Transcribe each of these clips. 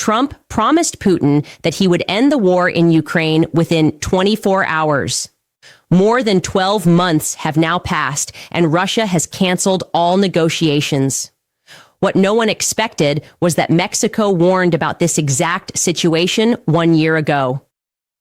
Trump promised Putin that he would end the war in Ukraine within 24 hours. More than 12 months have now passed, and Russia has canceled all negotiations. What no one expected was that Mexico warned about this exact situation 1 year ago.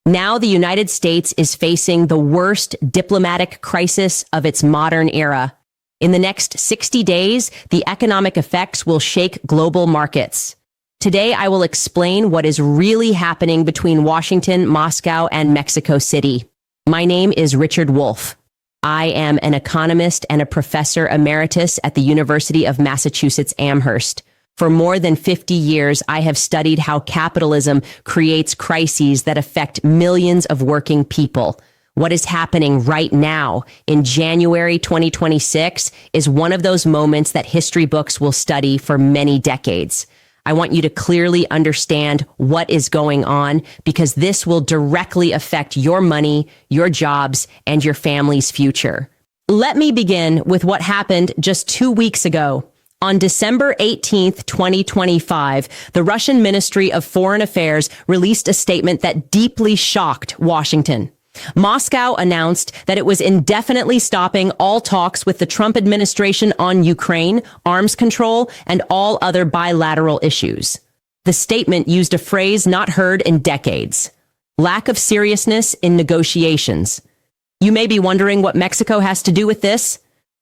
Now the United States is facing the worst diplomatic crisis of its modern era. In the next 60 days, the economic effects will shake global markets. Today, I will explain what is really happening between Washington, Moscow, and Mexico City. My name is Richard Wolff. I am an economist and a professor emeritus at the University of Massachusetts Amherst. For more than 50 years, I have studied how capitalism creates crises that affect millions of working people. What is happening right now in January 2026 is one of those moments that history books will study for many decades. I want you to clearly understand what is going on because this will directly affect your money, your jobs, and your family's future. Let me begin with what happened just 2 weeks ago. On December 18th, 2025, the Russian Ministry of Foreign Affairs released a statement that deeply shocked Washington. Moscow announced that it was indefinitely stopping all talks with the Trump administration on Ukraine, arms control, and all other bilateral issues. The statement used a phrase not heard in decades: lack of seriousness in negotiations. You may be wondering what Mexico has to do with this.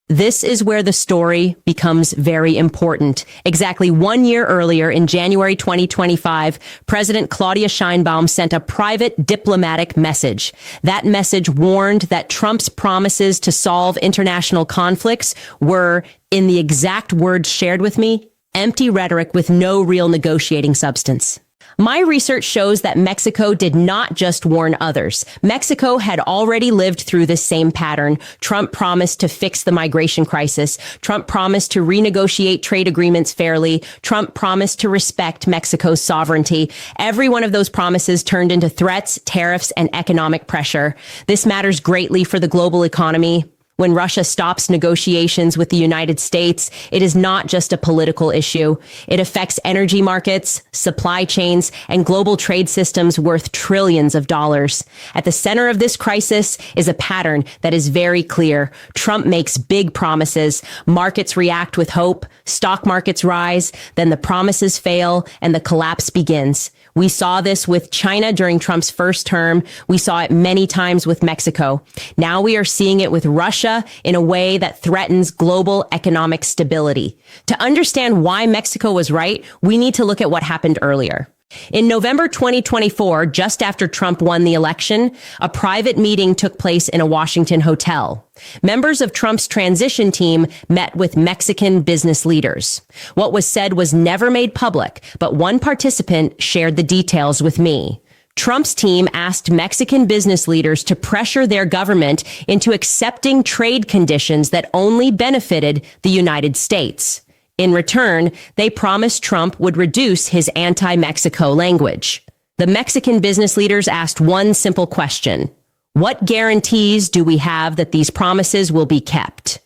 This is where the story becomes very important. Exactly 1 year earlier, in January 2025, President Claudia Sheinbaum sent a private diplomatic message. That message warned that Trump's promises to solve international conflicts were, in the exact words shared with me, empty rhetoric with no real negotiating substance. My research shows that Mexico did not just warn others. Mexico had already lived through this same pattern. Trump promised to fix the migration crisis. Trump promised to renegotiate trade agreements fairly. Trump promised to respect Mexico's sovereignty. Every one of those promises turned into threats, tariffs, and economic pressure. This matters greatly for the global economy. When Russia stops negotiations with the United States, it is not just a political issue. It affects energy markets, supply chains, and global trade systems worth trillions of dollars. At the center of this crisis is a pattern that is very clear. Trump makes big promises. Markets react with hope. Stock markets rise. Then the promises fail and the collapse begins. We saw this with China during Trump's first term. We saw it many times with Mexico. Now we are seeing it with Russia in a way that threatens global economic stability. To understand why Mexico was right, we need to look at what happened earlier. In November 2024, just after Trump won the election, a private meeting took place in a Washington hotel. Members of Trump's transition team met with Mexican business leaders. What was said was never made public, but one participant shared the details with me. Trump's team asked Mexican business leaders to pressure their government into accepting trade conditions that only benefited the United States. In return, they promised Trump would reduce his anti-Mexico language. The Mexican business leaders asked one simple question: what guarantees do we have that these promises will be kept?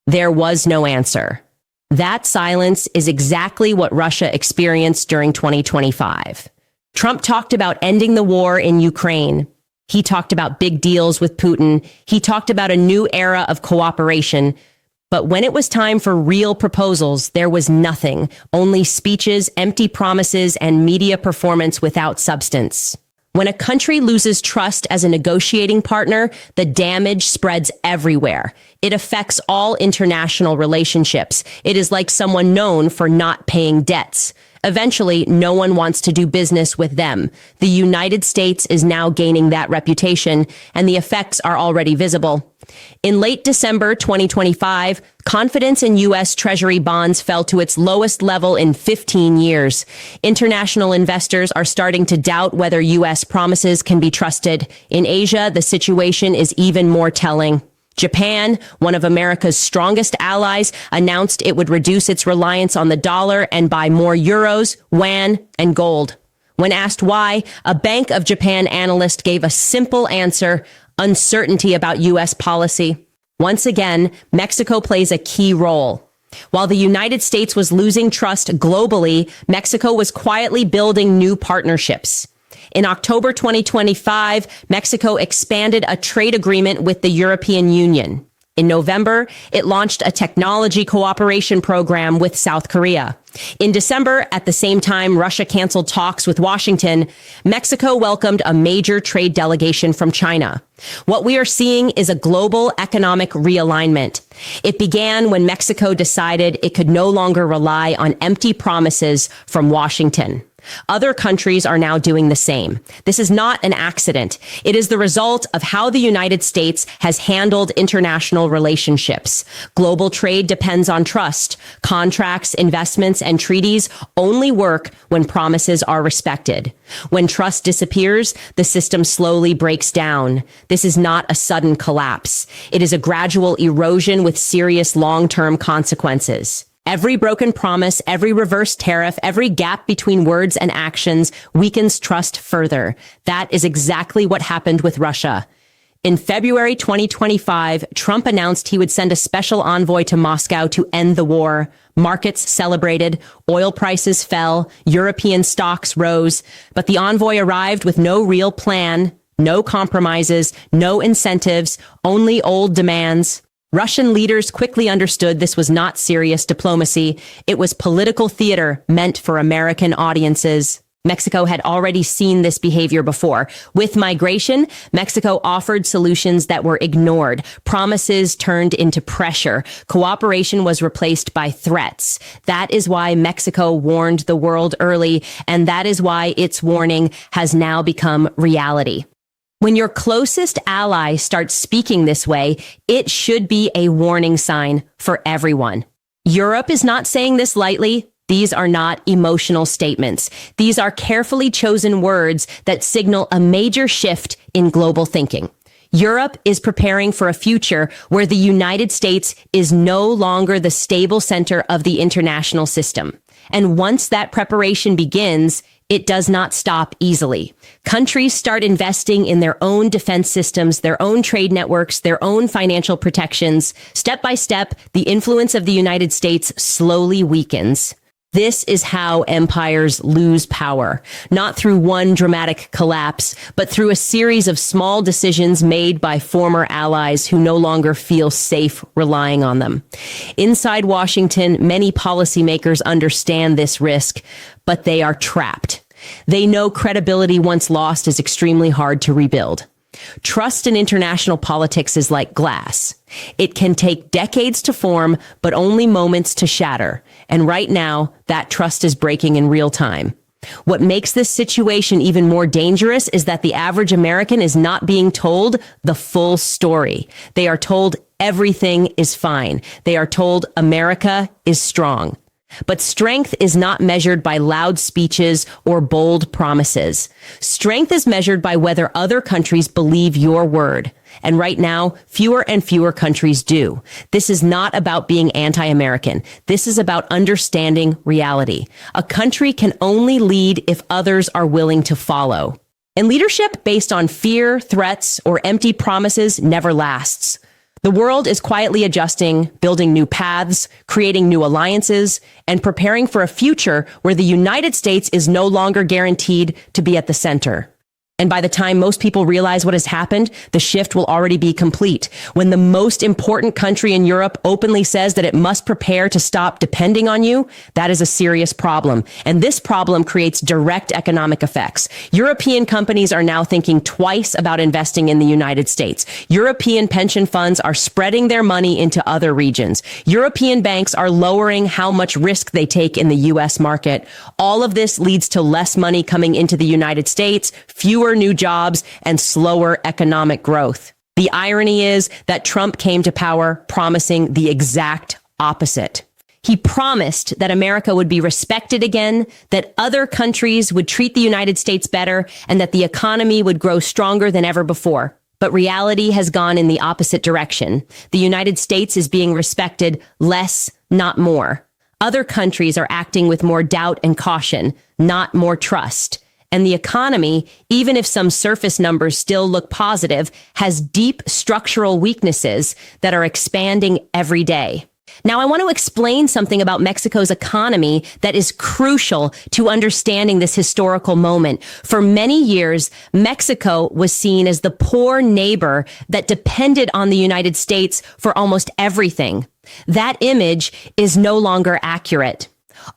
There was no answer. That silence is exactly what Russia experienced during 2025. Trump talked about ending the war in Ukraine. He talked about big deals with Putin. He talked about a new era of cooperation. But when it was time for real proposals, there was nothing, only speeches, empty promises, and media performance without substance. When a country loses trust as a negotiating partner, the damage spreads everywhere. It affects all international relationships. It is like someone known for not paying debts. Eventually, no one wants to do business with them. The United States is now gaining that reputation, and the effects are already visible. In late December 2025, confidence in U.S. Treasury bonds fell to its lowest level in 15 years. International investors are starting to doubt whether U.S. promises can be trusted. In Asia, the situation is even more telling. Japan, one of America's strongest allies, announced it would reduce its reliance on the dollar and buy more euros, yuan, and gold. When asked why, a Bank of Japan analyst gave a simple answer: uncertainty about U.S. policy. Once again, Mexico plays a key role. While the United States was losing trust globally, Mexico was quietly building new partnerships. In October 2025, Mexico expanded a trade agreement with the European Union. In November, it launched a technology cooperation program with South Korea. In December, at the same time Russia canceled talks with Washington, Mexico welcomed a major trade delegation from China. What we are seeing is a global economic realignment. It began when Mexico decided it could no longer rely on empty promises from Washington. Other countries are now doing the same. This is not an accident. It is the result of how the United States has handled international relationships. Global trade depends on trust. Contracts, investments, and treaties only work when promises are respected. When trust disappears, the system slowly breaks down. This is not a sudden collapse. It is a gradual erosion with serious long-term consequences. Every broken promise, every reverse tariff, every gap between words and actions weakens trust further. That is exactly what happened with Russia. In February 2025, Trump announced he would send a special envoy to Moscow to end the war. Markets celebrated, oil prices fell, European stocks rose, but the envoy arrived with no real plan, no compromises, no incentives, only old demands. Russian leaders quickly understood this was not serious diplomacy. It was political theater meant for American audiences. Mexico had already seen this behavior before. With migration, Mexico offered solutions that were ignored. Promises turned into pressure. Cooperation was replaced by threats. That is why Mexico warned the world early, and that is why its warning has now become reality. When your closest ally starts speaking this way, it should be a warning sign for everyone. Europe is not saying this lightly. These are not emotional statements. These are carefully chosen words that signal a major shift in global thinking. Europe is preparing for a future where the United States is no longer the stable center of the international system. And once that preparation begins, it does not stop easily. Countries start investing in their own defense systems, their own trade networks, their own financial protections. Step by step, the influence of the United States slowly weakens. This is how empires lose power, not through one dramatic collapse, but through a series of small decisions made by former allies who no longer feel safe relying on them. Inside Washington, many policymakers understand this risk, but they are trapped. They know credibility once lost is extremely hard to rebuild. Trust in international politics is like glass. It can take decades to form, but only moments to shatter. And right now, that trust is breaking in real time. What makes this situation even more dangerous is that the average American is not being told the full story. They are told everything is fine. They are told America is strong. But strength is not measured by loud speeches or bold promises. Strength is measured by whether other countries believe your word. And right now, fewer and fewer countries do. This is not about being anti-American. This is about understanding reality. A country can only lead if others are willing to follow. And leadership based on fear, threats, or empty promises never lasts. The world is quietly adjusting, building new paths, creating new alliances, and preparing for a future where the United States is no longer guaranteed to be at the center. And by the time most people realize what has happened, the shift will already be complete. When the most important country in Europe openly says that it must prepare to stop depending on you, that is a serious problem. And this problem creates direct economic effects. European companies are now thinking twice about investing in the United States. European pension funds are spreading their money into other regions. European banks are lowering how much risk they take in the U.S. market. All of this leads to less money coming into the United States, fewer new jobs, and slower economic growth. The irony is that Trump came to power promising the exact opposite. He promised that America would be respected again, that other countries would treat the United States better, and that the economy would grow stronger than ever before. But reality has gone in the opposite direction. The United States is being respected less, not more. Other countries are acting with more doubt and caution, not more trust. And the economy, even if some surface numbers still look positive, has deep structural weaknesses that are expanding every day. Now, I want to explain something about Mexico's economy that is crucial to understanding this historical moment. For many years, Mexico was seen as the poor neighbor that depended on the United States for almost everything. That image is no longer accurate.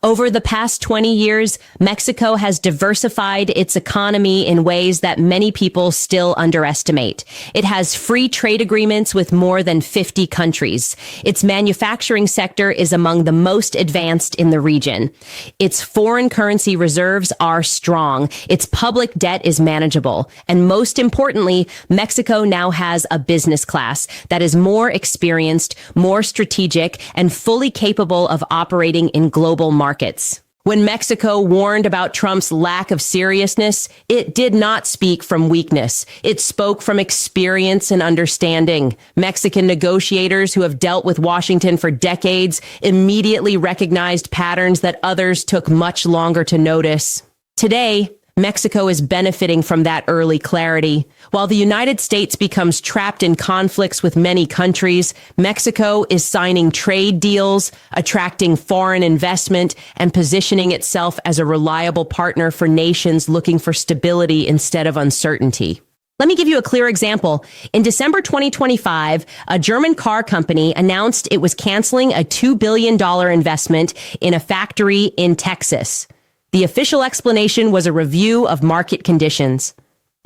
Over the past 20 years, Mexico has diversified its economy in ways that many people still underestimate. It has free trade agreements with more than 50 countries. Its manufacturing sector is among the most advanced in the region. Its foreign currency reserves are strong. Its public debt is manageable. And most importantly, Mexico now has a business class that is more experienced, more strategic, and fully capable of operating in global markets. When Mexico warned about Trump's lack of seriousness, it did not speak from weakness. It spoke from experience and understanding. Mexican negotiators who have dealt with Washington for decades immediately recognized patterns that others took much longer to notice. Today, Mexico is benefiting from that early clarity. While the United States becomes trapped in conflicts with many countries, Mexico is signing trade deals, attracting foreign investment, and positioning itself as a reliable partner for nations looking for stability instead of uncertainty. Let me give you a clear example. In December 2025, a German car company announced it was canceling a $2 billion investment in a factory in Texas. The official explanation was a review of market conditions.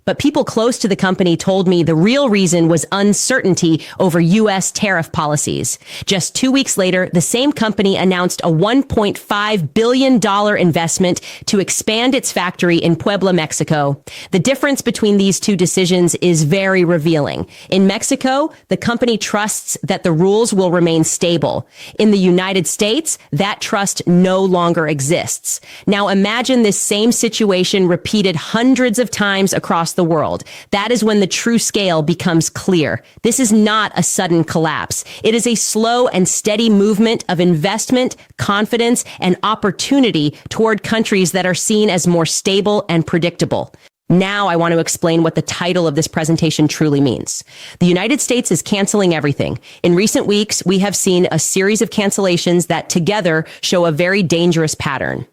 But people close to the company told me the real reason was uncertainty over U.S. tariff policies. Just 2 weeks later, the same company announced a $1.5 billion investment to expand its factory in Puebla, Mexico. The difference between these two decisions is very revealing. In Mexico, the company trusts that the rules will remain stable. In the United States, that trust no longer exists. Now imagine this same situation repeated hundreds of times across the world. That is when the true scale becomes clear. This is not a sudden collapse. It is a slow and steady movement of investment, confidence, and opportunity toward countries that are seen as more stable and predictable. Now I want to explain what the title of this presentation truly means. The United States is canceling everything. In recent weeks, we have seen a series of cancellations that together show a very dangerous pattern.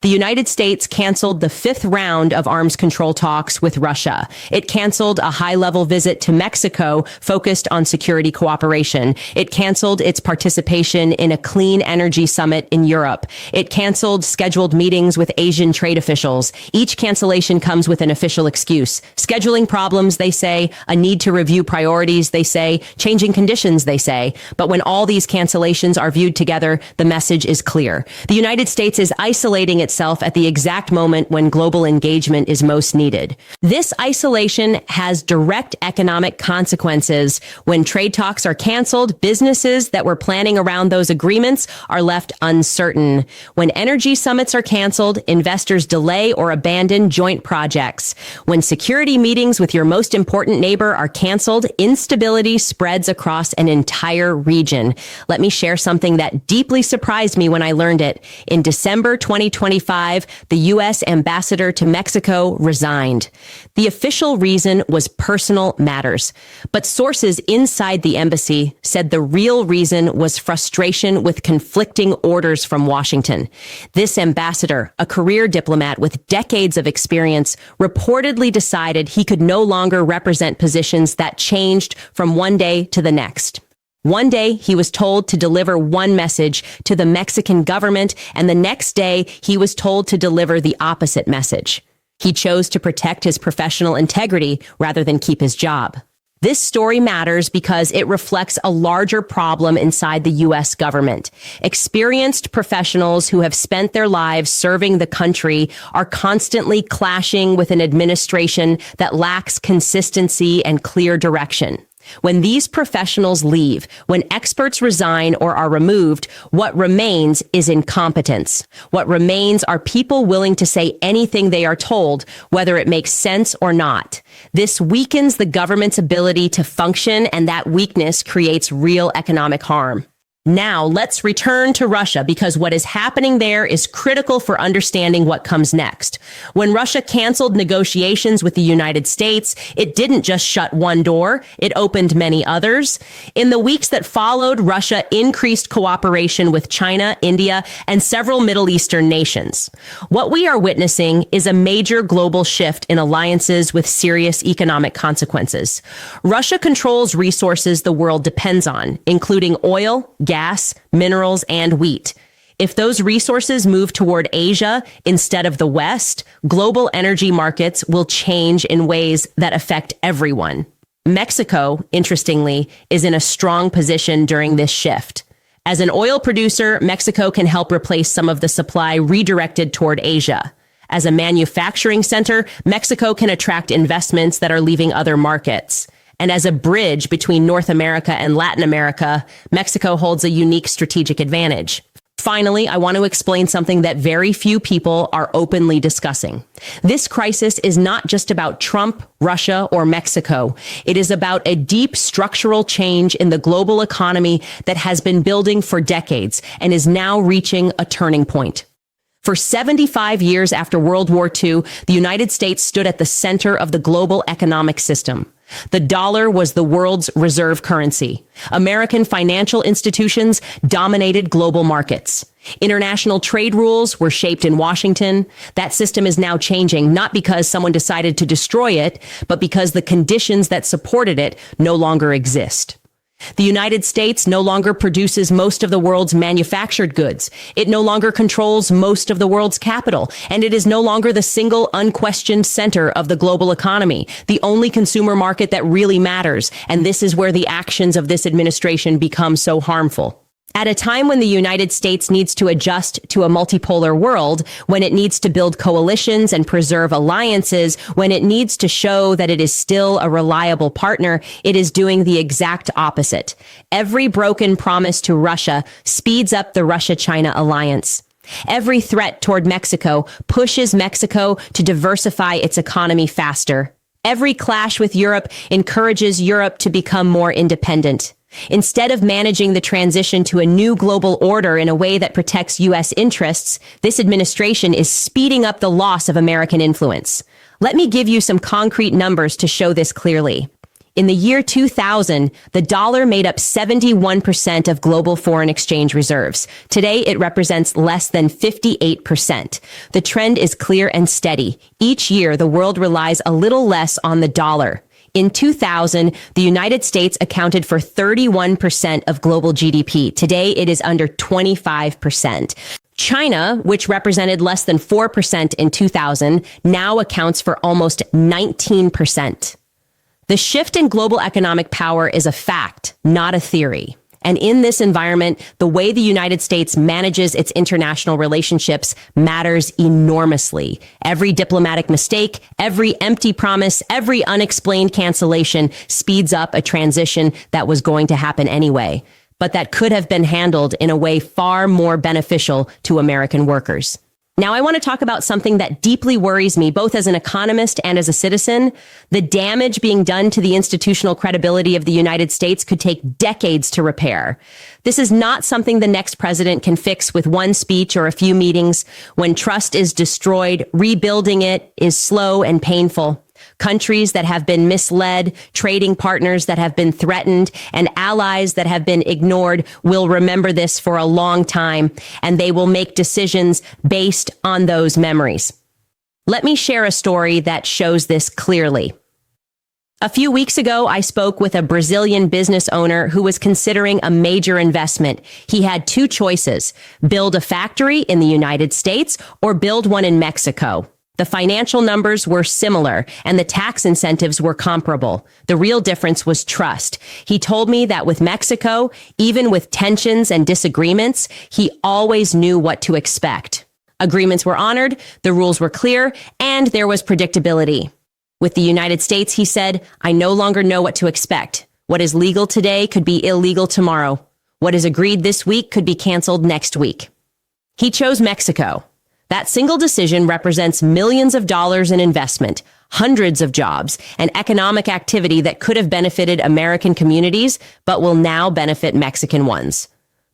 The United States canceled the 5th round of arms control talks with Russia. It canceled a high-level visit to Mexico focused on security cooperation. It canceled its participation in a clean energy summit in Europe. It canceled scheduled meetings with Asian trade officials. Each cancellation comes with an official excuse. Scheduling problems, they say. A need to review priorities, they say. Changing conditions, they say. But when all these cancellations are viewed together, the message is clear. The United States is isolating itself at the exact moment when global engagement is most needed. This isolation has direct economic consequences. When trade talks are canceled, businesses that were planning around those agreements are left uncertain. When energy summits are canceled, investors delay or abandon joint projects. When security meetings with your most important neighbor are canceled, instability spreads across an entire region. Let me share something that deeply surprised me when I learned it. In December 2025, the U.S. ambassador to Mexico resigned. The official reason was personal matters, but sources inside the embassy said the real reason was frustration with conflicting orders from Washington. This ambassador, a career diplomat with decades of experience, reportedly decided he could no longer represent positions that changed from one day to the next. One day, he was told to deliver one message to the Mexican government, and the next day, he was told to deliver the opposite message. He chose to protect his professional integrity rather than keep his job. This story matters because it reflects a larger problem inside the U.S. government. Experienced professionals who have spent their lives serving the country are constantly clashing with an administration that lacks consistency and clear direction. When these professionals leave, when experts resign or are removed, what remains is incompetence. What remains are people willing to say anything they are told, whether it makes sense or not. This weakens the government's ability to function, and that weakness creates real economic harm. Now, let's return to Russia because what is happening there is critical for understanding what comes next. When Russia canceled negotiations with the United States, it didn't just shut one door, it opened many others. In the weeks that followed, Russia increased cooperation with China, India, and several Middle Eastern nations. What we are witnessing is a major global shift in alliances with serious economic consequences. Russia controls resources the world depends on, including oil, gas, minerals, and wheat. If those resources move toward Asia instead of the West, global energy markets will change in ways that affect everyone. Mexico, interestingly, is in a strong position during this shift. As an oil producer, Mexico can help replace some of the supply redirected toward Asia. As a manufacturing center, Mexico can attract investments that are leaving other markets. And as a bridge between North America and Latin America, Mexico holds a unique strategic advantage. Finally, I want to explain something that very few people are openly discussing. This crisis is not just about Trump, Russia, or Mexico. It is about a deep structural change in the global economy that has been building for decades and is now reaching a turning point. For 75 years after World War II, the United States stood at the center of the global economic system. The dollar was the world's reserve currency. American financial institutions dominated global markets. International trade rules were shaped in Washington. That system is now changing, not because someone decided to destroy it, but because the conditions that supported it no longer exist. The United States no longer produces most of the world's manufactured goods. It no longer controls most of the world's capital, and it is no longer the single unquestioned center of the global economy, the only consumer market that really matters. And this is where the actions of this administration become so harmful. At a time when the United States needs to adjust to a multipolar world, when it needs to build coalitions and preserve alliances, when it needs to show that it is still a reliable partner, it is doing the exact opposite. Every broken promise to Russia speeds up the Russia-China alliance. Every threat toward Mexico pushes Mexico to diversify its economy faster. Every clash with Europe encourages Europe to become more independent. Instead of managing the transition to a new global order in a way that protects U.S. interests, this administration is speeding up the loss of American influence. Let me give you some concrete numbers to show this clearly. In the year 2000, the dollar made up 71% of global foreign exchange reserves. Today, it represents less than 58%. The trend is clear and steady. Each year, the world relies a little less on the dollar. In 2000, the United States accounted for 31% of global GDP. Today, it is under 25%. China, which represented less than 4% in 2000, now accounts for almost 19%. The shift in global economic power is a fact, not a theory. And in this environment, the way the United States manages its international relationships matters enormously. Every diplomatic mistake, every empty promise, every unexplained cancellation speeds up a transition that was going to happen anyway, but that could have been handled in a way far more beneficial to American workers. Now, I want to talk about something that deeply worries me, both as an economist and as a citizen. The damage being done to the institutional credibility of the United States could take decades to repair. This is not something the next president can fix with one speech or a few meetings. When trust is destroyed, rebuilding it is slow and painful. Countries that have been misled, trading partners that have been threatened, and allies that have been ignored will remember this for a long time, and they will make decisions based on those memories. Let me share a story that shows this clearly. A few weeks ago, I spoke with a Brazilian business owner who was considering a major investment. He had two choices: build a factory in the United States or build one in Mexico. The financial numbers were similar and the tax incentives were comparable. The real difference was trust. He told me that with Mexico, even with tensions and disagreements, he always knew what to expect. Agreements were honored, the rules were clear, and there was predictability. With the United States, he said, I no longer know what to expect. What is legal today could be illegal tomorrow. What is agreed this week could be canceled next week. He chose Mexico. That single decision represents millions of dollars in investment, hundreds of jobs, and economic activity that could have benefited American communities, but will now benefit Mexican ones.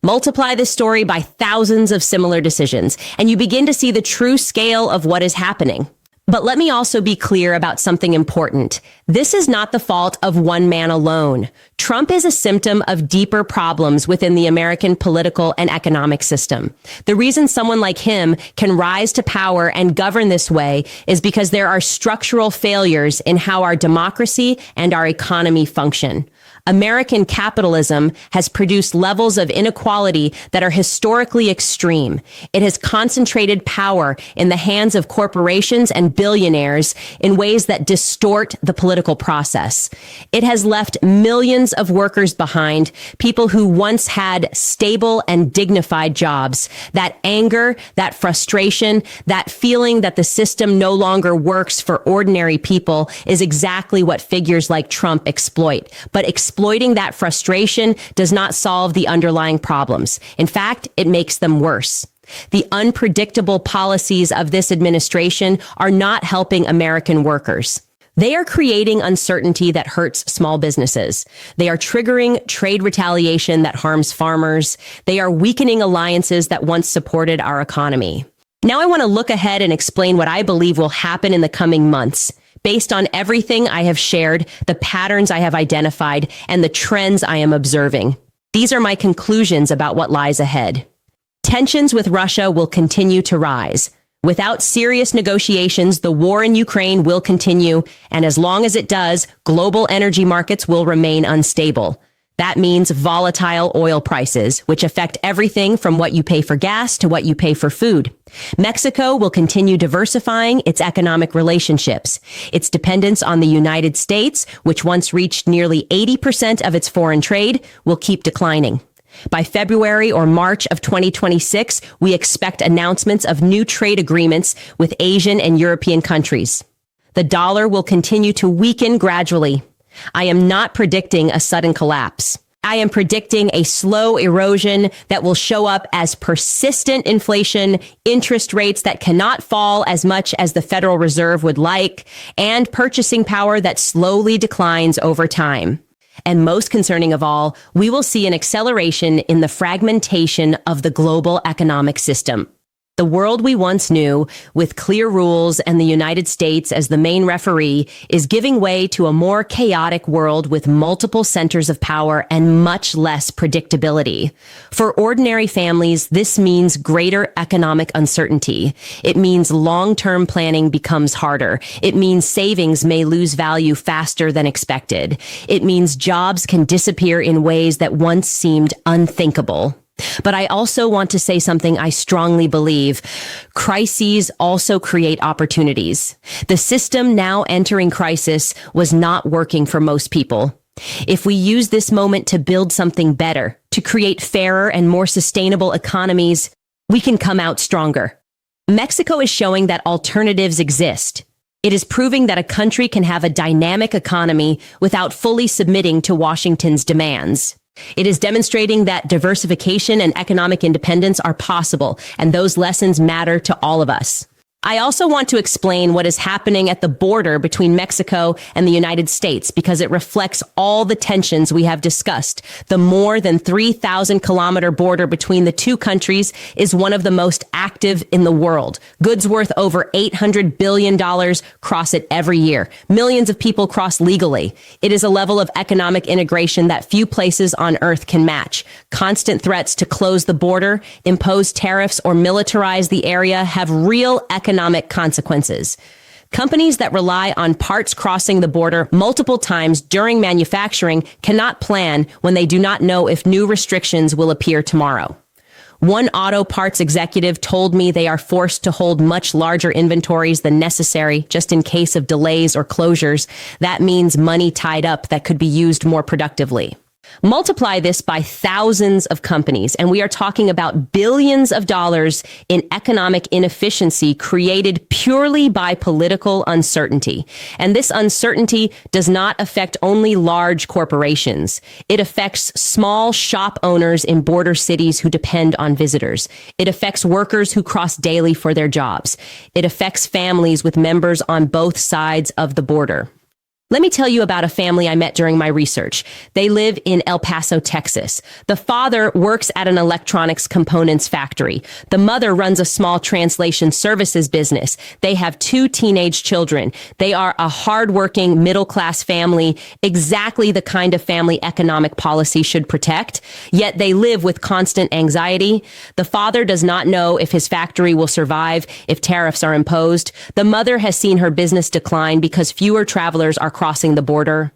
Multiply this story by thousands of similar decisions, and you begin to see the true scale of what is happening. But let me also be clear about something important. This is not the fault of one man alone. Trump is a symptom of deeper problems within the American political and economic system. The reason someone like him can rise to power and govern this way is because there are structural failures in how our democracy and our economy function. American capitalism has produced levels of inequality that are historically extreme. It has concentrated power in the hands of corporations and billionaires in ways that distort the political process. It has left millions of workers behind, people who once had stable and dignified jobs. That anger, that frustration, that feeling that the system no longer works for ordinary people is exactly what figures like Trump exploit. But exploiting that frustration does not solve the underlying problems. In fact, it makes them worse. The unpredictable policies of this administration are not helping American workers. They are creating uncertainty that hurts small businesses. They are triggering trade retaliation that harms farmers. They are weakening alliances that once supported our economy. Now I want to look ahead and explain what I believe will happen in the coming months. Based on everything I have shared, the patterns I have identified, and the trends I am observing. These are my conclusions about what lies ahead. Tensions with Russia will continue to rise. Without serious negotiations, the war in Ukraine will continue, and as long as it does, global energy markets will remain unstable. That means volatile oil prices, which affect everything from what you pay for gas to what you pay for food. Mexico will continue diversifying its economic relationships. Its dependence on the United States, which once reached nearly 80% of its foreign trade, will keep declining. By February or March of 2026, we expect announcements of new trade agreements with Asian and European countries. The dollar will continue to weaken gradually. I am not predicting a sudden collapse. I am predicting a slow erosion that will show up as persistent inflation, interest rates that cannot fall as much as the Federal Reserve would like, and purchasing power that slowly declines over time. And most concerning of all, we will see an acceleration in the fragmentation of the global economic system. The world we once knew, with clear rules and the United States as the main referee, is giving way to a more chaotic world with multiple centers of power and much less predictability. For ordinary families, this means greater economic uncertainty. It means long-term planning becomes harder. It means savings may lose value faster than expected. It means jobs can disappear in ways that once seemed unthinkable. But I also want to say something I strongly believe. Crises also create opportunities. The system now entering crisis was not working for most people. If we use this moment to build something better, to create fairer and more sustainable economies, we can come out stronger. Mexico is showing that alternatives exist. It is proving that a country can have a dynamic economy without fully submitting to Washington's demands. It is demonstrating that diversification and economic independence are possible, and those lessons matter to all of us. I also want to explain what is happening at the border between Mexico and the United States because it reflects all the tensions we have discussed. The more than 3,000-kilometer border between the two countries is one of the most active in the world. Goods worth over $800 billion cross it every year. Millions of people cross legally. It is a level of economic integration that few places on Earth can match. Constant threats to close the border, impose tariffs, or militarize the area have real economic consequences. Companies that rely on parts crossing the border multiple times during manufacturing cannot plan when they do not know if new restrictions will appear tomorrow. One auto parts executive told me they are forced to hold much larger inventories than necessary just in case of delays or closures. That means money tied up that could be used more productively. Multiply this by thousands of companies, and we are talking about billions of dollars in economic inefficiency created purely by political uncertainty. And this uncertainty does not affect only large corporations. It affects small shop owners in border cities who depend on visitors. It affects workers who cross daily for their jobs. It affects families with members on both sides of the border. Let me tell you about a family I met during my research. They live in El Paso, Texas. The father works at an electronics components factory. The mother runs a small translation services business. They have 2 teenage children. They are a hardworking, middle-class family, exactly the kind of family economic policy should protect. Yet they live with constant anxiety. The father does not know if his factory will survive if tariffs are imposed. The mother has seen her business decline because fewer travelers are crossing the border.